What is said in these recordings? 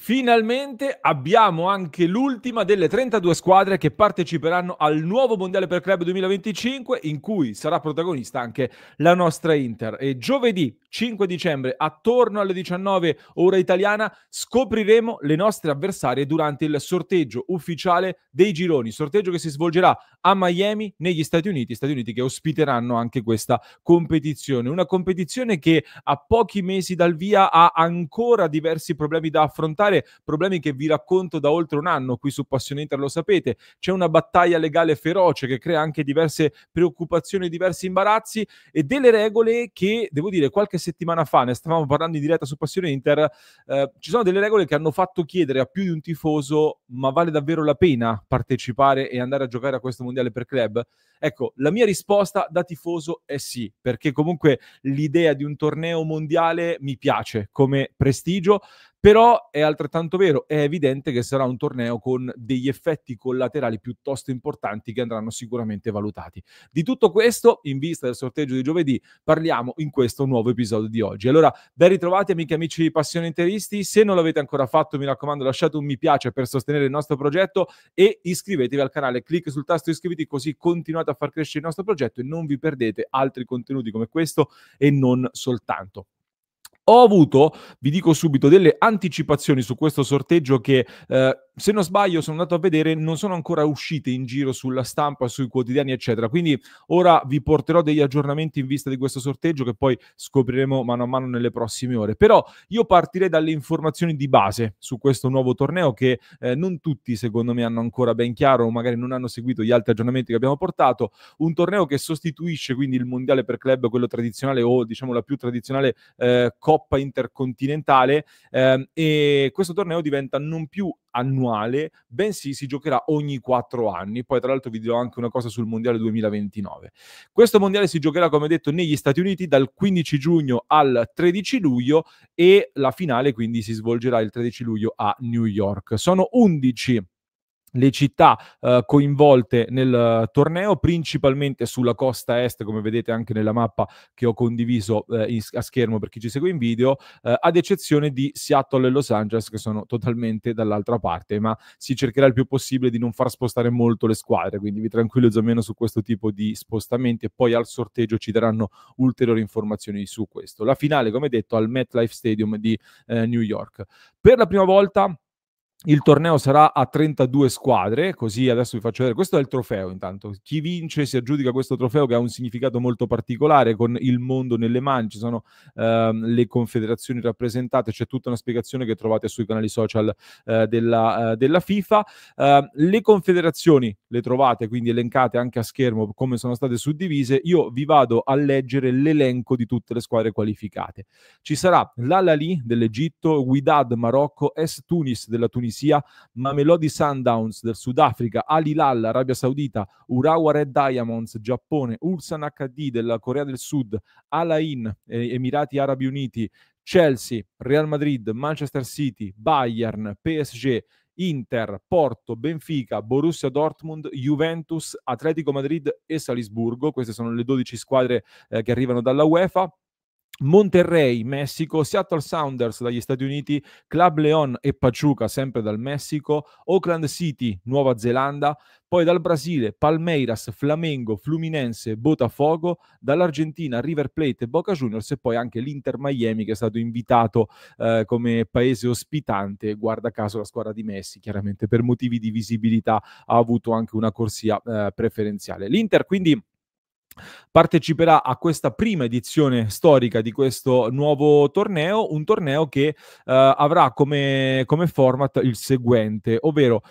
Finalmente abbiamo anche l'ultima delle 32 squadre che parteciperanno al nuovo Mondiale per Club 2025, in cui sarà protagonista anche la nostra Inter. E giovedì 5 dicembre, attorno alle 19 ora italiana, scopriremo le nostre avversarie durante il sorteggio ufficiale dei gironi. Sorteggio che si svolgerà a Miami, negli Stati Uniti che ospiteranno anche questa competizione. Una competizione che a pochi mesi dal via ha ancora diversi problemi da affrontare, problemi che vi racconto da oltre un anno qui su Passione Inter, lo sapete. C'è una battaglia legale feroce che crea anche diverse preoccupazioni, diversi imbarazzi e delle regole che, devo dire, qualche settimana fa, ne stavamo parlando in diretta su Passione Inter, ci sono delle regole che hanno fatto chiedere a più di un tifoso: ma vale davvero la pena partecipare e andare a giocare a questo mondiale per club? Ecco, la mia risposta da tifoso è sì, perché comunque l'idea di un torneo mondiale mi piace come prestigio, però è altrettanto vero, è evidente che sarà un torneo con degli effetti collaterali piuttosto importanti che andranno sicuramente valutati. Di tutto questo, in vista del sorteggio di giovedì, parliamo in questo nuovo episodio di oggi. Allora, ben ritrovati amiche e amici di Passione Interisti. Se non l'avete ancora fatto, mi raccomando, lasciate un mi piace per sostenere il nostro progetto e iscrivetevi al canale. Clic sul tasto iscriviti, così continuate a far crescere il nostro progetto e non vi perdete altri contenuti come questo e non soltanto. Ho avuto, vi dico subito, delle anticipazioni su questo sorteggio che, se non sbaglio, sono andato a vedere, non sono ancora uscite in giro sulla stampa, sui quotidiani, eccetera. Quindi ora vi porterò degli aggiornamenti in vista di questo sorteggio che poi scopriremo mano a mano nelle prossime ore. Però io partirei dalle informazioni di base su questo nuovo torneo che non tutti, secondo me, hanno ancora ben chiaro o magari non hanno seguito gli altri aggiornamenti che abbiamo portato. Un torneo che sostituisce quindi il mondiale per club, quello tradizionale o diciamo la più tradizionale Coppa Intercontinentale, e questo torneo diventa non più annuale, bensì si giocherà ogni 4 anni. Poi tra l'altro vi dirò anche una cosa sul mondiale 2029. Questo mondiale si giocherà, come detto, negli Stati Uniti dal 15 giugno al 13 luglio e la finale quindi si svolgerà il 13 luglio a New York. Sono 11 le città coinvolte nel torneo, principalmente sulla costa est, come vedete anche nella mappa che ho condiviso a schermo per chi ci segue in video, ad eccezione di Seattle e Los Angeles che sono totalmente dall'altra parte, ma si cercherà il più possibile di non far spostare molto le squadre, quindi vi tranquillizzo almeno su questo tipo di spostamenti e poi al sorteggio ci daranno ulteriori informazioni su questo. La finale, come detto, al MetLife Stadium di New York. Per la prima volta il torneo sarà a 32 squadre, così adesso vi faccio vedere. Questo è il trofeo intanto. Chi vince si aggiudica questo trofeo che ha un significato molto particolare, con il mondo nelle mani, ci sono le confederazioni rappresentate, c'è tutta una spiegazione che trovate sui canali social della FIFA. Le confederazioni le trovate quindi elencate anche a schermo come sono state suddivise. Io vi vado a leggere l'elenco di tutte le squadre qualificate. Ci sarà l'Al-Ahly dell'Egitto, Wydad Marocco, Es Tunis della Tunisia, Mamelodi Sundowns del Sudafrica, Al Hilal Arabia Saudita, Urawa Red Diamonds Giappone, Ulsan HD della Corea del Sud, Al Ain Emirati Arabi Uniti, Chelsea, Real Madrid, Manchester City, Bayern, PSG, Inter, Porto, Benfica, Borussia Dortmund, Juventus, Atletico Madrid e Salisburgo. Queste sono le 12 squadre che arrivano dalla UEFA. Monterrey, Messico, Seattle Sounders dagli Stati Uniti, Club León e Pachuca sempre dal Messico, Auckland City, Nuova Zelanda, poi dal Brasile Palmeiras, Flamengo, Fluminense, Botafogo, dall'Argentina River Plate e Boca Juniors e poi anche l'Inter Miami che è stato invitato come paese ospitante, guarda caso la squadra di Messi, chiaramente per motivi di visibilità ha avuto anche una corsia preferenziale. L'Inter quindi parteciperà a questa prima edizione storica di questo nuovo torneo, un torneo che avrà come format il seguente, ovvero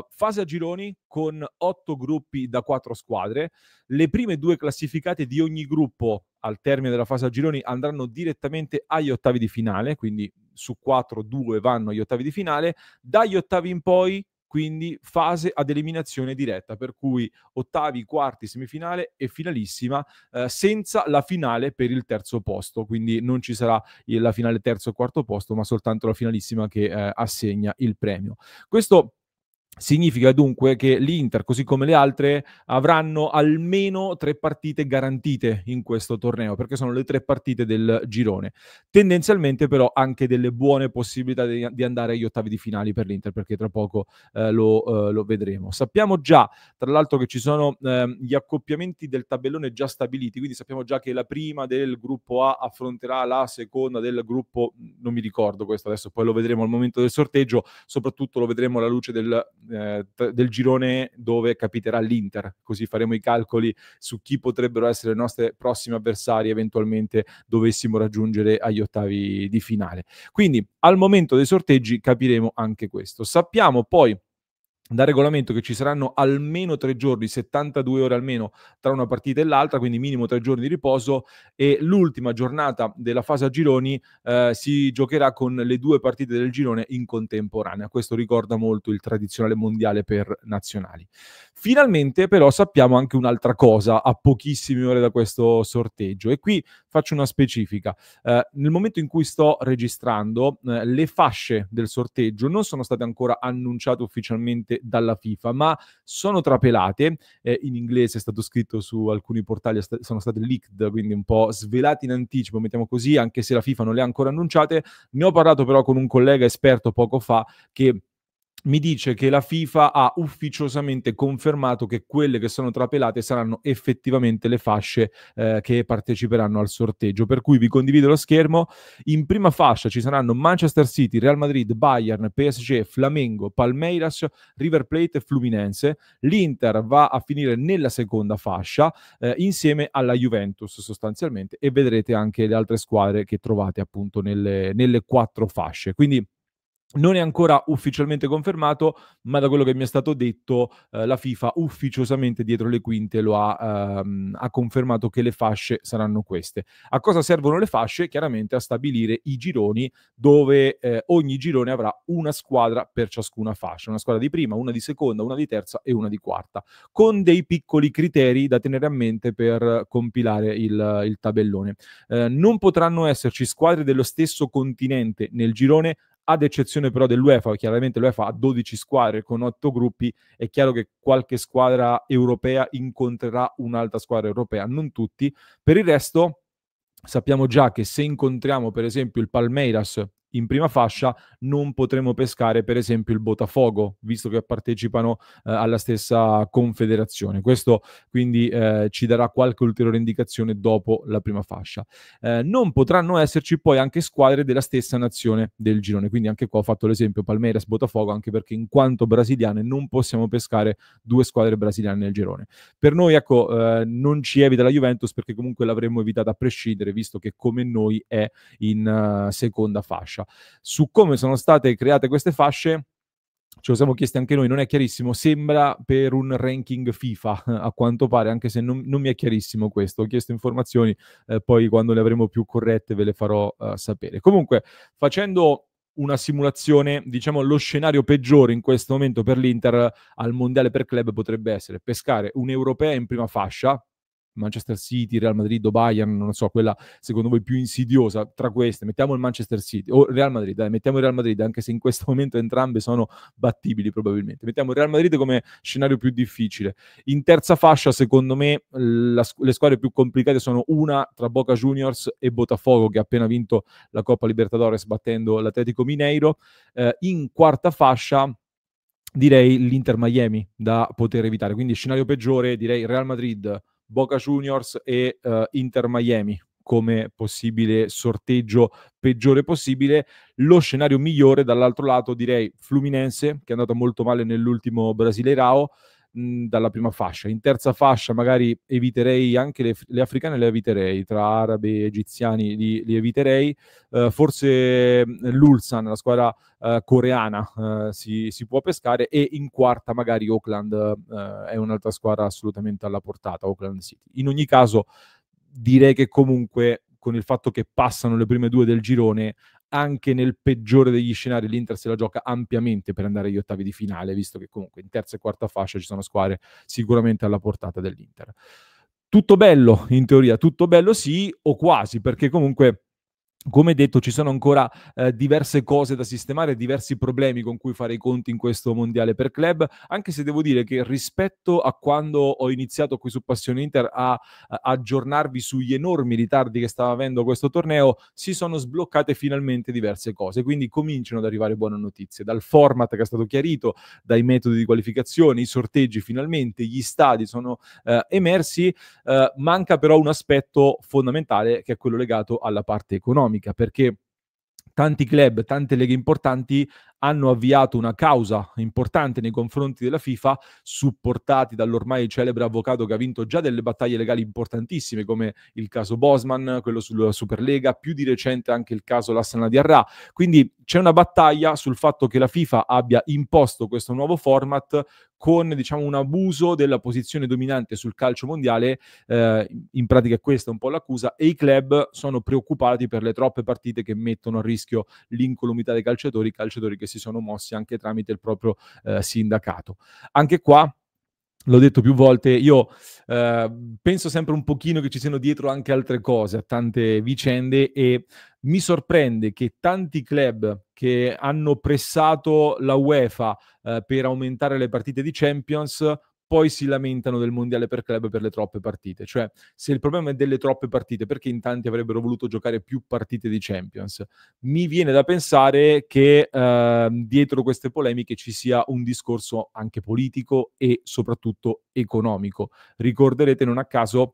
fase a gironi con 8 gruppi da 4 squadre. Le prime 2 classificate di ogni gruppo al termine della fase a gironi andranno direttamente agli ottavi di finale, quindi su 4, 2 vanno agli ottavi di finale. Dagli ottavi in poi quindi fase ad eliminazione diretta, per cui ottavi, quarti, semifinale e finalissima, senza la finale per il terzo posto, quindi non ci sarà la finale terzo e quarto posto, ma soltanto la finalissima che assegna il premio. Questo Significa dunque che l'Inter, così come le altre, avranno almeno 3 partite garantite in questo torneo, perché sono le 3 partite del girone. Tendenzialmente però anche delle buone possibilità di andare agli ottavi di finali per l'Inter, perché tra poco lo vedremo. Sappiamo già, tra l'altro, che ci sono gli accoppiamenti del tabellone già stabiliti, quindi sappiamo già che la prima del gruppo A affronterà la seconda del gruppo, non mi ricordo questo adesso, poi lo vedremo al momento del sorteggio, soprattutto lo vedremo alla luce del girone dove capiterà l'Inter, così faremo i calcoli su chi potrebbero essere le nostre prossime avversarie eventualmente dovessimo raggiungere agli ottavi di finale. Quindi al momento dei sorteggi capiremo anche questo. Sappiamo poi da regolamento che ci saranno almeno 3 giorni, 72 ore almeno tra una partita e l'altra, quindi minimo 3 giorni di riposo, e l'ultima giornata della fase a gironi si giocherà con le 2 partite del girone in contemporanea. Questo ricorda molto il tradizionale mondiale per nazionali. Finalmente però sappiamo anche un'altra cosa a pochissime ore da questo sorteggio, e qui faccio una specifica. Nel momento in cui sto registrando, le fasce del sorteggio non sono state ancora annunciate ufficialmente dalla FIFA, ma sono trapelate. In inglese è stato scritto su alcuni portali, sono state leaked, quindi un po' svelate in anticipo, mettiamo così, anche se la FIFA non le ha ancora annunciate. Ne ho parlato però con un collega esperto poco fa che mi dice che la FIFA ha ufficiosamente confermato che quelle che sono trapelate saranno effettivamente le fasce che parteciperanno al sorteggio. Per cui vi condivido lo schermo. In prima fascia ci saranno Manchester City, Real Madrid, Bayern, PSG, Flamengo, Palmeiras, River Plate e Fluminense. L'Inter va a finire nella seconda fascia insieme alla Juventus sostanzialmente, e vedrete anche le altre squadre che trovate appunto nelle 4 fasce. Quindi non è ancora ufficialmente confermato, ma da quello che mi è stato detto, la FIFA ufficiosamente dietro le quinte ha confermato che le fasce saranno queste. A cosa servono le fasce? Chiaramente a stabilire i gironi, dove ogni girone avrà una squadra per ciascuna fascia, una squadra di prima, una di seconda, una di terza e una di quarta, con dei piccoli criteri da tenere a mente per compilare il tabellone. Non potranno esserci squadre dello stesso continente nel girone, ad eccezione però dell'UEFA. Chiaramente l'UEFA ha 12 squadre con 8 gruppi, è chiaro che qualche squadra europea incontrerà un'altra squadra europea, non tutti. Per il resto sappiamo già che se incontriamo per esempio il Palmeiras in prima fascia non potremo pescare per esempio il Botafogo, visto che partecipano alla stessa confederazione. Questo quindi ci darà qualche ulteriore indicazione dopo la prima fascia. Non potranno esserci poi anche squadre della stessa nazione del girone, quindi anche qua ho fatto l'esempio Palmeiras Botafogo, anche perché in quanto brasiliane non possiamo pescare 2 squadre brasiliane nel girone. Per noi, ecco, non ci evita la Juventus, perché comunque l'avremmo evitata a prescindere, visto che come noi è in seconda fascia. Su come sono state create queste fasce ce lo siamo chiesti anche noi, non è chiarissimo, sembra per un ranking FIFA a quanto pare, anche se non mi è chiarissimo questo. Ho chiesto informazioni, poi quando le avremo più corrette ve le farò sapere. Comunque, facendo una simulazione, diciamo lo scenario peggiore in questo momento per l'Inter al mondiale per club potrebbe essere pescare un'europea in prima fascia, Manchester City, Real Madrid o Bayern, non so, quella secondo voi più insidiosa tra queste, mettiamo il Manchester City o Real Madrid, dai, mettiamo il Real Madrid, anche se in questo momento entrambe sono battibili probabilmente. Mettiamo il Real Madrid come scenario più difficile. In terza fascia, secondo me, le squadre più complicate sono una tra Boca Juniors e Botafogo, che ha appena vinto la Coppa Libertadores battendo l'Atletico Mineiro. In quarta fascia direi l'Inter Miami da poter evitare, quindi scenario peggiore direi Real Madrid, Boca Juniors e Inter Miami come possibile sorteggio peggiore possibile. Lo scenario migliore dall'altro lato direi Fluminense, che è andato molto male nell'ultimo Brasileirao, dalla prima fascia. In terza fascia magari eviterei anche le africane, le eviterei, tra arabi e egiziani li eviterei. Forse l'Ulsan, la squadra coreana, si può pescare, e in quarta magari Auckland è un'altra squadra assolutamente alla portata, Auckland City. In ogni caso direi che comunque con il fatto che passano le prime 2 del girone, anche nel peggiore degli scenari l'Inter se la gioca ampiamente per andare agli ottavi di finale, visto che comunque in terza e quarta fascia ci sono squadre sicuramente alla portata dell'Inter. Tutto bello in teoria, tutto bello sì, o quasi, perché comunque Come detto, ci sono ancora diverse cose da sistemare, diversi problemi con cui fare i conti in questo mondiale per club, anche se devo dire che rispetto a quando ho iniziato qui su Passione Inter a aggiornarvi sugli enormi ritardi che stava avendo questo torneo, si sono sbloccate finalmente diverse cose, quindi cominciano ad arrivare buone notizie, dal format che è stato chiarito, dai metodi di qualificazione, i sorteggi finalmente, gli stadi sono emersi. Manca però un aspetto fondamentale che è quello legato alla parte economica, perché tanti club, tante leghe importanti hanno avviato una causa importante nei confronti della FIFA, supportati dall'ormai celebre avvocato che ha vinto già delle battaglie legali importantissime, come il caso Bosman, quello sulla Superlega, più di recente anche il caso Lassana Diarra. Quindi c'è una battaglia sul fatto che la FIFA abbia imposto questo nuovo format con, diciamo, un abuso della posizione dominante sul calcio mondiale. In pratica è questa un po' l'accusa, e i club sono preoccupati per le troppe partite che mettono a rischio l'incolumità dei calciatori che si sono mossi anche tramite il proprio sindacato. Anche qua, l'ho detto più volte, io penso sempre un pochino che ci siano dietro anche altre cose a tante vicende, e mi sorprende che tanti club che hanno pressato la UEFA per aumentare le partite di Champions poi si lamentano del mondiale per club per le troppe partite. Cioè, se il problema è delle troppe partite, perché in tanti avrebbero voluto giocare più partite di Champions? Mi viene da pensare che dietro queste polemiche ci sia un discorso anche politico e soprattutto economico. Ricorderete non a caso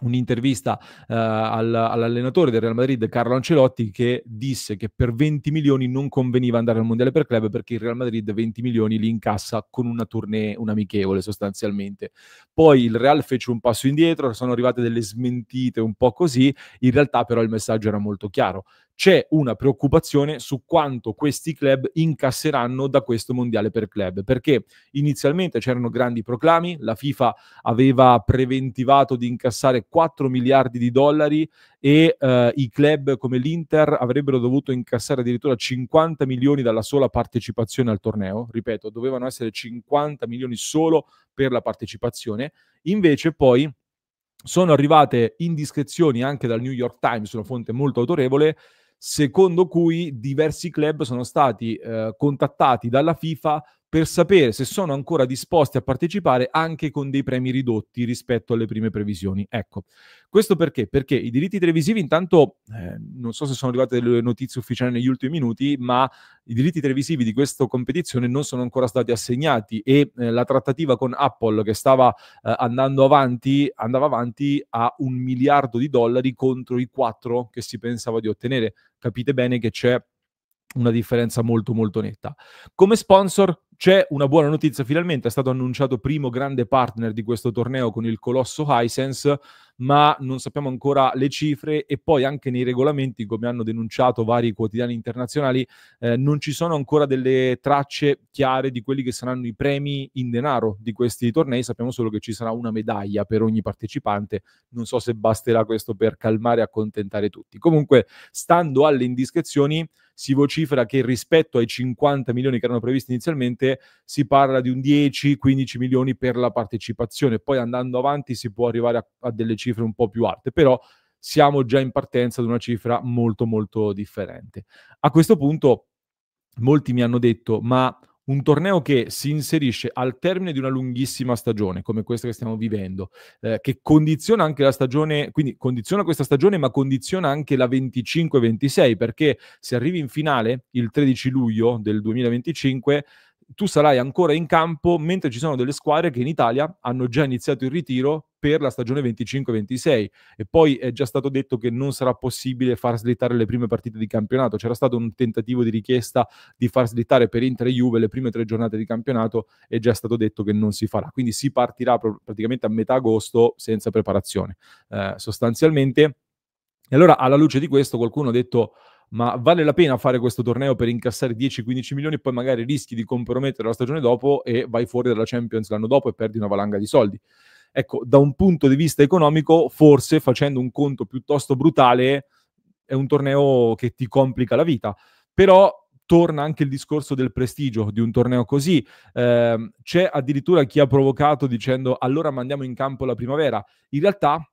un'intervista all'allenatore del Real Madrid, Carlo Ancelotti, che disse che per 20 milioni non conveniva andare al mondiale per club, perché il Real Madrid 20 milioni li incassa con una tournée, un amichevole sostanzialmente. Poi il Real fece un passo indietro, sono arrivate delle smentite un po' così, in realtà però il messaggio era molto chiaro. C'è una preoccupazione su quanto questi club incasseranno da questo mondiale per club, perché inizialmente c'erano grandi proclami, la FIFA aveva preventivato di incassare 4 miliardi di dollari, e i club come l'Inter avrebbero dovuto incassare addirittura 50 milioni dalla sola partecipazione al torneo. Ripeto, dovevano essere 50 milioni solo per la partecipazione. Invece poi sono arrivate indiscrezioni anche dal New York Times, una fonte molto autorevole, secondo cui diversi club sono stati contattati dalla FIFA per sapere se sono ancora disposti a partecipare anche con dei premi ridotti rispetto alle prime previsioni. Ecco, questo perché? Perché i diritti televisivi, intanto, non so se sono arrivate delle notizie ufficiali negli ultimi minuti, ma i diritti televisivi di questa competizione non sono ancora stati assegnati, e la trattativa con Apple, che stava andava avanti a $1 miliardo contro i 4 che si pensava di ottenere. Capite bene che c'è una differenza molto molto netta. Come sponsor c'è una buona notizia, finalmente è stato annunciato primo grande partner di questo torneo con il colosso Hisense, ma non sappiamo ancora le cifre, e poi anche nei regolamenti, come hanno denunciato vari quotidiani internazionali, non ci sono ancora delle tracce chiare di quelli che saranno i premi in denaro di questi tornei. Sappiamo solo che ci sarà una medaglia per ogni partecipante, non so se basterà questo per calmare e accontentare tutti. Comunque, stando alle indiscrezioni, si vocifera che rispetto ai 50 milioni che erano previsti inizialmente si parla di un 10-15 milioni per la partecipazione. Poi andando avanti si può arrivare a delle cifre un po' più alte, però siamo già in partenza ad una cifra molto molto differente. A questo punto molti mi hanno detto: ma un torneo che si inserisce al termine di una lunghissima stagione, come questa che stiamo vivendo, che condiziona anche la stagione, quindi condiziona questa stagione, ma condiziona anche la 25-26, perché se arrivi in finale il 13 luglio del 2025, tu sarai ancora in campo, mentre ci sono delle squadre che in Italia hanno già iniziato il ritiro per la stagione 25-26, e poi è già stato detto che non sarà possibile far slittare le prime partite di campionato. C'era stato un tentativo di richiesta di far slittare per Inter e Juve le prime 3 giornate di campionato, è già stato detto che non si farà, quindi si partirà praticamente a metà agosto senza preparazione, sostanzialmente. E allora, alla luce di questo, qualcuno ha detto: ma vale la pena fare questo torneo per incassare 10-15 milioni e poi magari rischi di compromettere la stagione dopo e vai fuori dalla Champions l'anno dopo e perdi una valanga di soldi? Ecco, da un punto di vista economico, forse, facendo un conto piuttosto brutale, è un torneo che ti complica la vita. Però torna anche il discorso del prestigio di un torneo così. C'è addirittura chi ha provocato dicendo: allora mandiamo in campo la primavera. In realtà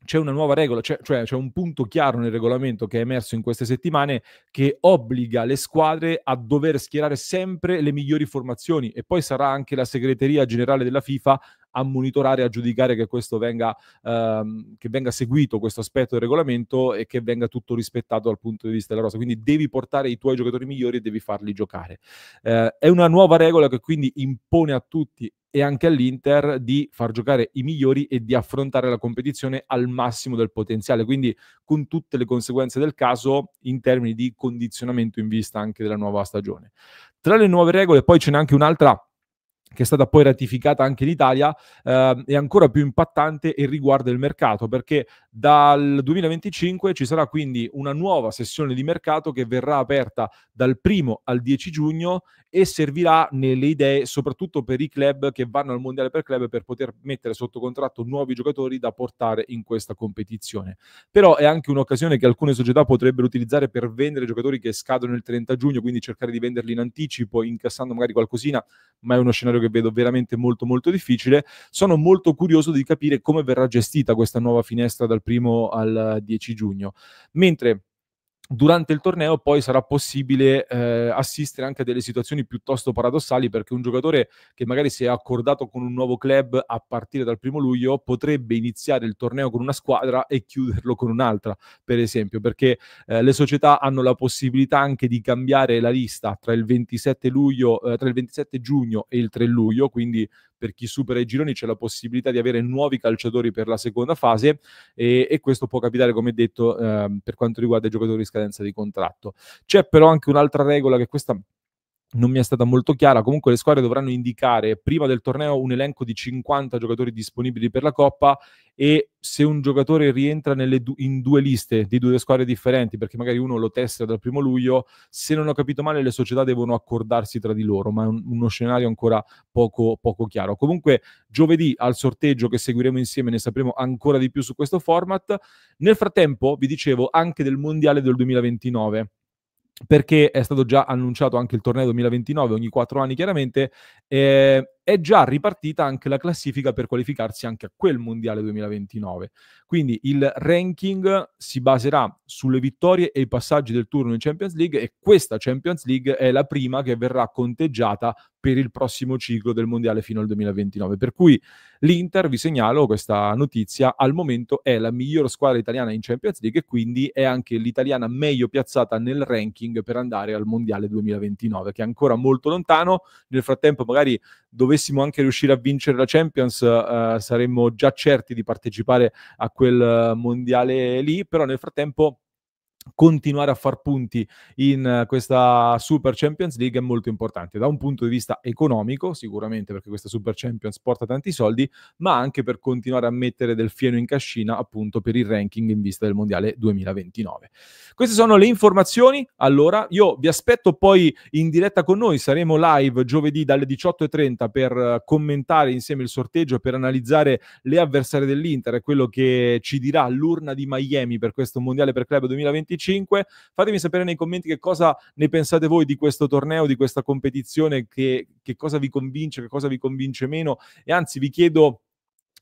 c'è una nuova regola, cioè c'è un punto chiaro nel regolamento che è emerso in queste settimane che obbliga le squadre a dover schierare sempre le migliori formazioni, e poi sarà anche la segreteria generale della FIFA a monitorare, a giudicare che questo che venga seguito questo aspetto del regolamento e che venga tutto rispettato dal punto di vista della rosa. Quindi devi portare i tuoi giocatori migliori e devi farli giocare. È una nuova regola che quindi impone a tutti e anche all'Inter di far giocare i migliori e di affrontare la competizione al massimo del potenziale, quindi con tutte le conseguenze del caso in termini di condizionamento in vista anche della nuova stagione. Tra le nuove regole poi ce n'è anche un'altra che è stata poi ratificata anche in Italia, è ancora più impattante e riguarda il mercato, perché dal 2025 ci sarà quindi una nuova sessione di mercato che verrà aperta dal 1° al 10 giugno e servirà nelle idee soprattutto per i club che vanno al mondiale per club, per poter mettere sotto contratto nuovi giocatori da portare in questa competizione. Però è anche un'occasione che alcune società potrebbero utilizzare per vendere giocatori che scadono il 30 giugno, quindi cercare di venderli in anticipo, incassando magari qualcosina, ma è uno scenario che vedo veramente molto molto difficile. Sono molto curioso di capire come verrà gestita questa nuova finestra dal 1° al 10 giugno. Mentre durante il torneo poi sarà possibile assistere anche a delle situazioni piuttosto paradossali, perché un giocatore che magari si è accordato con un nuovo club a partire dal 1° luglio potrebbe iniziare il torneo con una squadra e chiuderlo con un'altra, per esempio, perché le società hanno la possibilità anche di cambiare la lista tra il 27 giugno e il 3 luglio, quindi per chi supera i gironi c'è la possibilità di avere nuovi calciatori per la seconda fase, e questo può capitare, come detto, per quanto riguarda i giocatori in scadenza di contratto. C'è però anche un'altra regola, che questa non mi è stata molto chiara. Comunque le squadre dovranno indicare prima del torneo un elenco di 50 giocatori disponibili per la Coppa, e se un giocatore rientra in 2 liste di 2 squadre differenti, perché magari uno lo testa dal 1° luglio, se non ho capito male le società devono accordarsi tra di loro, ma è uno scenario ancora poco chiaro. Comunque giovedì al sorteggio che seguiremo insieme ne sapremo ancora di più su questo format. Nel frattempo vi dicevo anche del mondiale del 2029, perché è stato già annunciato anche il torneo 2029, ogni 4 anni chiaramente, è già ripartita anche la classifica per qualificarsi anche a quel mondiale 2029. Quindi il ranking si baserà sulle vittorie e i passaggi del turno in Champions League, e questa Champions League è la prima che verrà conteggiata per il prossimo ciclo del mondiale fino al 2029. Per cui l'Inter, vi segnalo questa notizia, al momento è la miglior squadra italiana in Champions League e quindi è anche l'italiana meglio piazzata nel ranking per andare al mondiale 2029, che è ancora molto lontano. Nel frattempo magari dovessimo anche riuscire a vincere la Champions, saremmo già certi di partecipare a quel mondiale lì, però nel frattempo continuare a far punti in questa Super Champions League è molto importante da un punto di vista economico, sicuramente, perché questa Super Champions porta tanti soldi, ma anche per continuare a mettere del fieno in cascina appunto per il ranking in vista del mondiale 2029. Queste sono le informazioni. Allora io vi aspetto poi in diretta con noi, saremo live giovedì dalle 18:30 per commentare insieme il sorteggio, per analizzare le avversarie dell'Inter e quello che ci dirà l'urna di Miami per questo mondiale per club 2025. Fatemi sapere nei commenti che cosa ne pensate voi di questo torneo, di questa competizione, che cosa vi convince, che cosa vi convince meno, e anzi vi chiedo: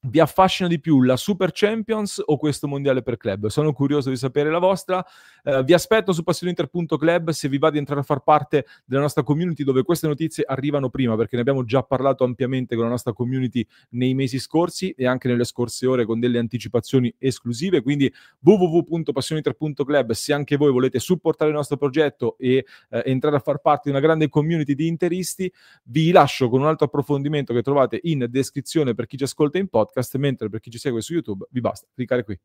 vi affascina di più la Super Champions o questo mondiale per club? Sono curioso di sapere la vostra. Vi aspetto su passioninter.club se vi va di entrare a far parte della nostra community, dove queste notizie arrivano prima, perché ne abbiamo già parlato ampiamente con la nostra community nei mesi scorsi e anche nelle scorse ore con delle anticipazioni esclusive. Quindi www.passioninter.club se anche voi volete supportare il nostro progetto e entrare a far parte di una grande community di interisti. Vi lascio con un altro approfondimento che trovate in descrizione per chi ci ascolta in podcast, mentre per chi ci segue su YouTube vi basta cliccare qui.